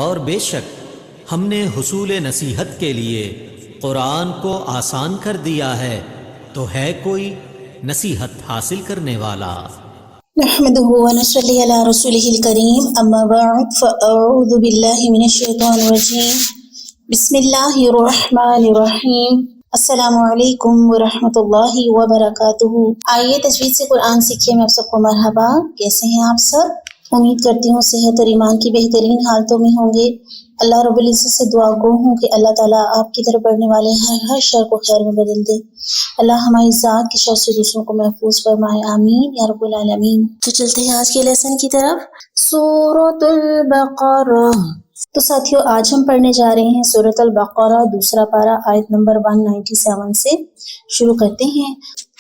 اور بے شک ہم نے حصول نصیحت کے لیے قرآن کو آسان کر دیا ہے، تو ہے کوئی نصیحت حاصل کرنے والا؟ نحمده ونصلي على رسوله الكريم اما بعد فاعوذ بالله من الشيطان الرجيم بسم الله الرحمن الرحیم۔ السلام علیکم ورحمۃ اللہ وبرکاتہ۔ آئیے تجوید سے قرآن سیکھیے میں آپ سب کو مرحبا۔ کیسے ہیں آپ سب؟ امید کرتی ہوں صحت اور ایمان کی بہترین حالتوں میں ہوں گے۔ اللہ رب العزت سے دعا گو ہوں کہ اللہ تعالیٰ آپ کی طرف بڑھنے والے ہر شر کو خیر میں بدل دے۔ اللہ ہماری ذات کی شر سے دوسروں کو محفوظ فرمائے، آمین یا رب العالمین۔ تو چلتے ہیں آج کے لیسن کی طرف، سورۃ البقرہ۔ تو ساتھیو آج ہم پڑھنے جا رہے ہیں سورۃ البقرہ، دوسرا پارہ، آیت نمبر 197 سے شروع کرتے ہیں۔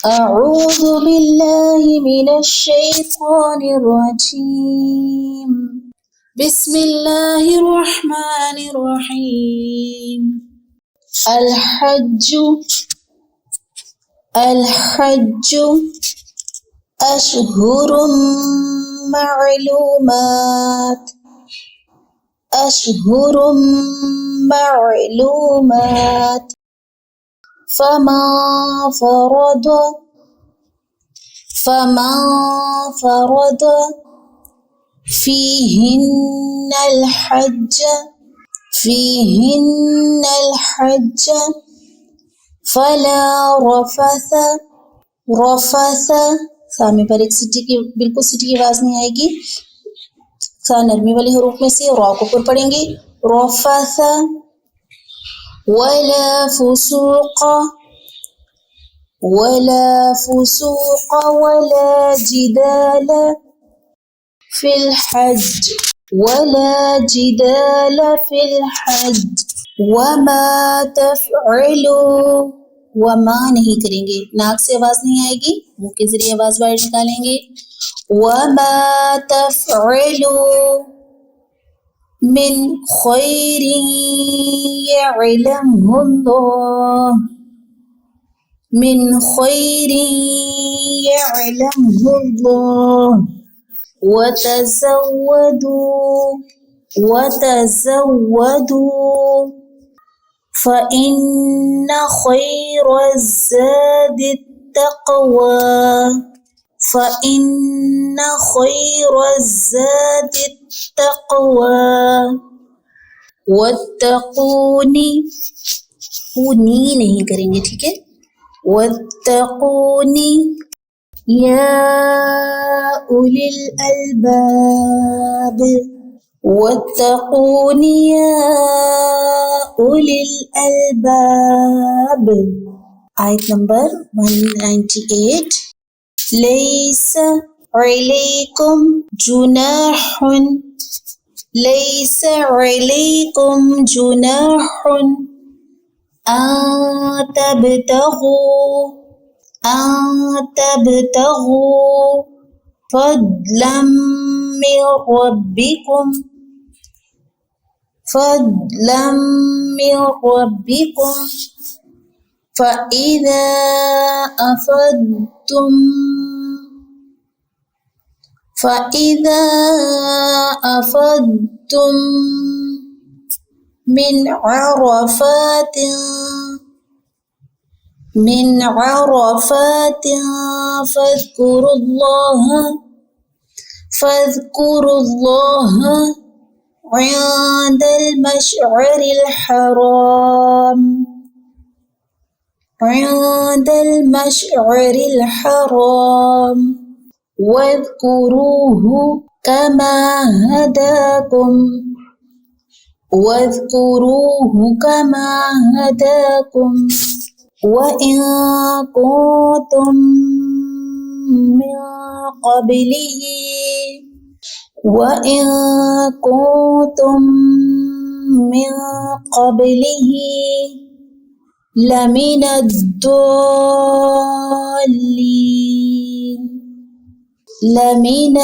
اعوذ باللہ من الشیطان الرجیم، بسم اللہ الرحمن الرحیم۔ الحج اشہر معلومات، اشہر معلومات، فمن فرض فیہن الحج فلا رفث، سامنے پر ایک سٹی کی بالکل سٹی کی آواز نہیں آئے گی، نرمی والے حروف میں سے را کو پر پڑھیں گے، رفث، ولا فسوق ولا جدال فی الحج، وما تفعلوا، وما نہیں کریں گے، ناک سے آواز نہیں آئے گی، منہ کے ذریعے آواز باہر نکالیں گے، وما تفعلوا من خیر یعلمہ اللہ، من خیر یعلمہ اللہ، وتزودوا فإن خير الزاد التقوى، فإن خير الزاد التقوى، واتقونی، نی نہیں کریں گے، ٹھیک ہے، واتقونی یا اولی الالباب، واتقونی یا اولی الالباب۔ آیت نمبر 198۔ لیس علیکم جناح، لیس علیکم جناح ان تبتغوا فضلا من ربکم، فإذا أفضتم من عرفات فاذكروا الله عند المشعر الحرام، واذكروه كما هداكم، وإن كنتم من قبله لمن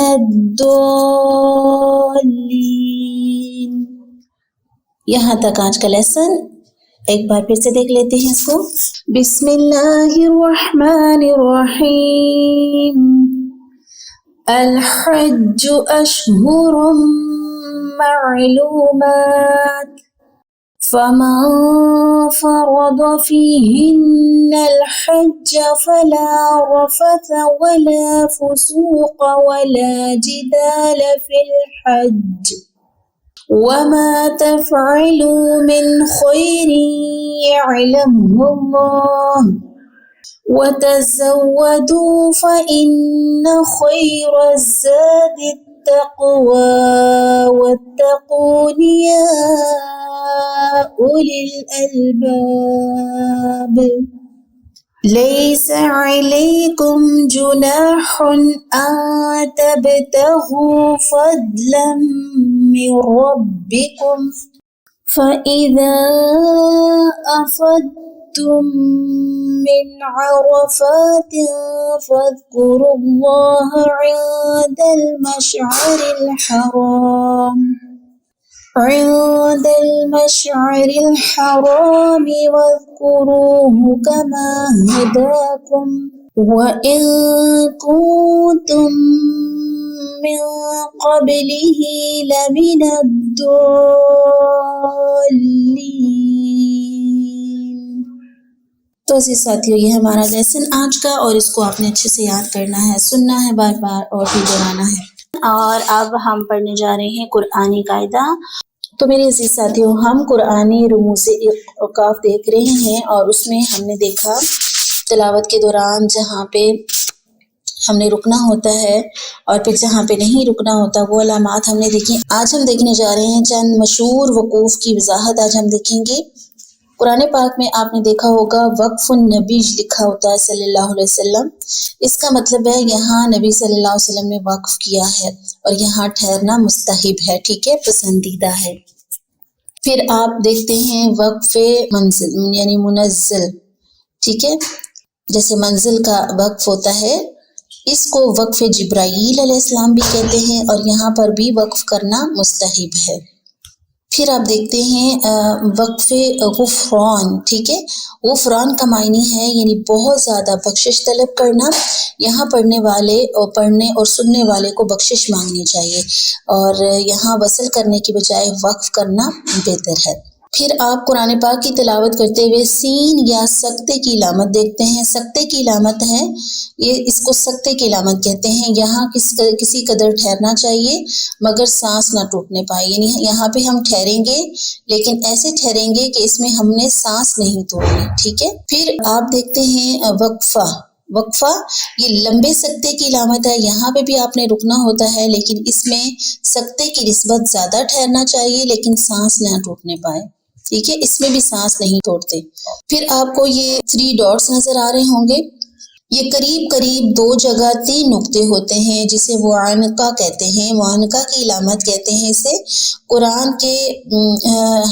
الضالین۔ یہاں تک آج کا لیسن، ایک بار پھر سے دیکھ لیتے ہیں اس کو۔ بسم اللہ الرحمن الرحیم۔ الحج اشہر معلومات فمن فرض فيهن الحج فلا رفث ولا فسوق ولا جدال في الحج وما تفعلوا من خير يعلمه الله وتزودوا فإن خير الزاد التقوى واتقون يا أولي الألباب ليس عليكم جناح أن تبتغوا فضلا من ربكم فإذا أفضتم من عرفات فاذكروا الله عند المشعر الحرام واذكروه كما هداكم وإن كنتم من قبله لمن الضالين۔ تو عزیز ساتھیو، یہ ہمارا لیسن آج کا، اور اس کو آپ نے اچھے سے یاد کرنا ہے، سننا ہے بار بار اور بھی دہرانا ہے۔ اور اب ہم پڑھنے جا رہے ہیں قرآنی قاعدہ۔ تو میرے عزیز ساتھیو، ہم قرآنی رموز اوقاف دیکھ رہے ہیں، اور اس میں ہم نے دیکھا تلاوت کے دوران جہاں پہ ہم نے رکنا ہوتا ہے اور پھر جہاں پہ نہیں رکنا ہوتا وہ علامات ہم نے دیکھی۔ آج ہم دیکھنے جا رہے ہیں چند مشہور وقوف کی وضاحت آج ہم دیکھیں گے۔ قرآن پاک میں آپ نے دیکھا ہوگا وقف النبی لکھا ہوتا ہے صلی اللہ علیہ وسلم۔ اس کا مطلب ہے یہاں نبی صلی اللہ علیہ وسلم نے وقف کیا ہے اور یہاں ٹھہرنا مستحب ہے، ٹھیک ہے، پسندیدہ ہے۔ پھر آپ دیکھتے ہیں وقف منزل یعنی منزل، ٹھیک ہے، جیسے منزل کا وقف ہوتا ہے، اس کو وقف جبرائیل علیہ السلام بھی کہتے ہیں، اور یہاں پر بھی وقف کرنا مستحب ہے۔ پھر آپ دیکھتے ہیں وقف غفران، ٹھیک ہے، غفران کا معنی ہے یعنی بہت زیادہ بخشش طلب کرنا۔ یہاں پڑھنے والے اور پڑھنے اور سننے والے کو بخشش مانگنی چاہیے، اور یہاں وصل کرنے کی بجائے وقف کرنا بہتر ہے۔ پھر آپ قرآن پاک کی تلاوت کرتے ہوئے سین یا سکتے کی علامت دیکھتے ہیں۔ سکتے کی علامت ہے، یہ اس کو سکتے کی علامت کہتے ہیں۔ یہاں کسی قدر ٹھہرنا چاہیے مگر سانس نہ ٹوٹنے پائے، یعنی یہاں پہ ہم ٹھہریں گے لیکن ایسے ٹھہریں گے کہ اس میں ہم نے سانس نہیں توڑنی، ٹھیک ہے۔ پھر آپ دیکھتے ہیں وقفہ یہ لمبے سکتے کی علامت ہے۔ یہاں پہ بھی آپ نے رکنا ہوتا ہے لیکن اس میں سکتے کی نسبت زیادہ ٹھہرنا چاہیے لیکن سانس نہ ٹوٹنے پائے، ٹھیک ہے، اس میں بھی سانس نہیں توڑتے۔ پھر آپ کو یہ 3 ڈاٹس نظر آ رہے ہوں گے، یہ قریب قریب 2 جگہ 3 نقطے ہوتے ہیں جسے معانقہ کہتے ہیں، معانقہ کی علامت کہتے ہیں اسے۔ قرآن کے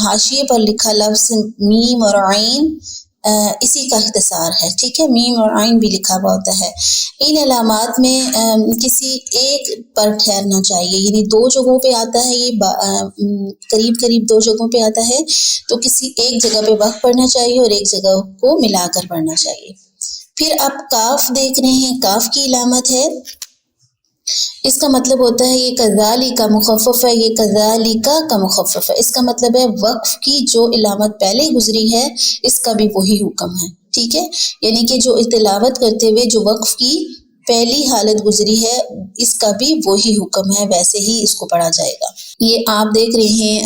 حاشیے پر لکھا لفظ میم اور عین اسی کا اختصار ہے، ٹھیک ہے، میم اور عین بھی لکھا ہوا ہوتا ہے۔ ان علامات میں کسی ایک پر ٹھہرنا چاہیے، یعنی 2 جگہوں پہ آتا ہے، یہ قریب قریب 2 جگہوں پہ آتا ہے تو کسی ایک جگہ پہ وقف پڑھنا چاہیے اور ایک جگہ کو ملا کر پڑھنا چاہیے۔ پھر آپ کاف دیکھ رہے ہیں، کاف کی علامت ہے، اس کا مطلب ہوتا ہے یہ کذالک کا مخفف ہے، یہ کذالک کا مخفف ہے، اس کا مطلب ہے وقف کی جو علامت پہلے گزری ہے اس کا بھی وہی حکم ہے، ٹھیک ہے، یعنی کہ جو تلاوت کرتے ہوئے جو وقف کی پہلی حالت گزری ہے اس کا بھی وہی حکم ہے، ویسے ہی اس کو پڑھا جائے گا۔ یہ آپ دیکھ رہے ہیں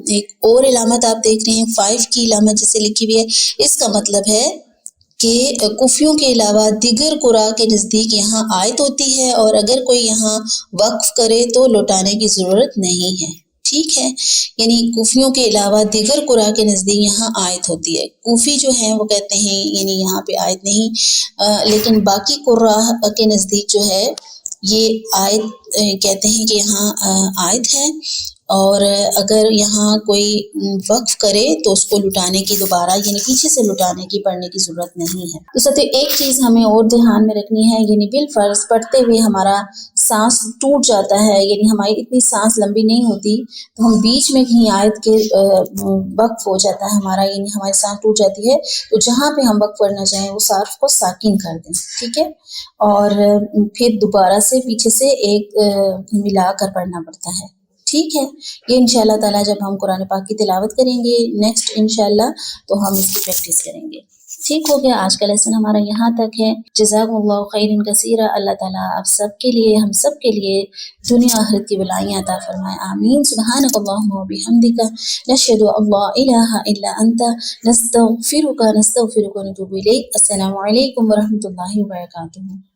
ایک اور علامت آپ دیکھ رہے ہیں 5 کی علامت جسے لکھی ہوئی ہے، اس کا مطلب ہے کہ کوفیوں کے علاوہ دیگر قراء کے نزدیک یہاں آیت ہوتی ہے اور اگر کوئی یہاں وقف کرے تو لوٹانے کی ضرورت نہیں ہے، ٹھیک ہے، یعنی کوفیوں کے علاوہ دیگر قراء کے نزدیک یہاں آیت ہوتی ہے۔ کوفی جو ہیں وہ کہتے ہیں یعنی یہاں پہ آیت نہیں، لیکن باقی قراء کے نزدیک جو ہے یہ آیت کہتے ہیں کہ یہاں آیت ہے، اور اگر یہاں کوئی وقف کرے تو اس کو لٹانے کی دوبارہ یعنی پیچھے سے لٹانے کی پڑھنے کی ضرورت نہیں ہے۔ تو ساتھ ایک چیز ہمیں اور دھیان میں رکھنی ہے، یعنی بالفرض پڑھتے ہوئے ہمارا سانس ٹوٹ جاتا ہے، یعنی ہماری اتنی سانس لمبی نہیں ہوتی تو ہم بیچ میں کہیں آیت کے وقف ہو جاتا ہے ہمارا، یعنی ہماری سانس ٹوٹ جاتی ہے، تو جہاں پہ ہم وقف کرنا چاہیں وہ حرف کو ساکن کر دیں، ٹھیک ہے، اور پھر دوبارہ سے پیچھے سے ایک ملا کر پڑھنا پڑتا ہے۔ ٹھیک ہے، یہ انشاءاللہ تعالیٰ جب ہم قرآن پاک کی تلاوت کریں گے نیکسٹ انشاءاللہ تو ہم اس کی پریکٹس کریں گے۔ ٹھیک ہو گیا، آج کا لیسن ہمارا یہاں تک ہے۔ جزاکم اللہ خیرا کثیرا، اللہ تعالیٰ آپ سب کے لیے، ہم سب کے لیے دنیا آخرت کی بلائیاں عطا فرمائے، آمین۔ سبحانک اللہم و بحمدک، نشہد ان لا الہ الا انت، نستغفرک و نتوب الیک۔ السلام علیکم ورحمۃ اللہ وبرکاتہ۔